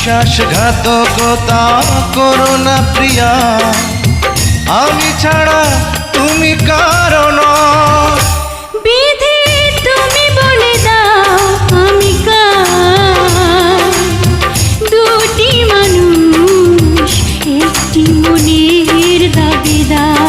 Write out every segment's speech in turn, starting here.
বিশ্বাসঘাতকতা করো না প্রিয়া, আমি ছাড়া তুমি কারণ। বিধি তুমি বলে দাও আমি কার, দুটি মানুষ একটি মনের দাবিদার।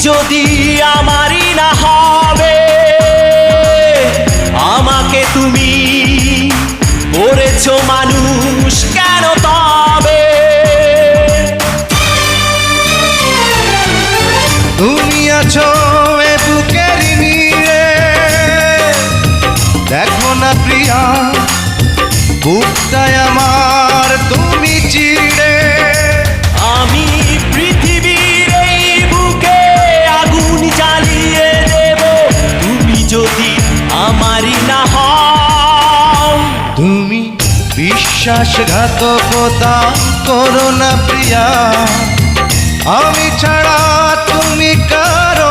যদি আমারই না হবে, আমাকে তুমি করেছো মানুষ কেন তবে? তুমি আছো এ বুকের নিয়ে, দেখো না প্রিয়া বুকটায় আমার তুমি চিড়ে। আমি পৃথিবীর এই বুকে আগুন জ্বালিয়ে দেব, তুমি যদি আমারই না হও। তুমি বিশ্বাসঘাতকতা করো না প্রিয়া, আমি ছাড়া তুমি কারো।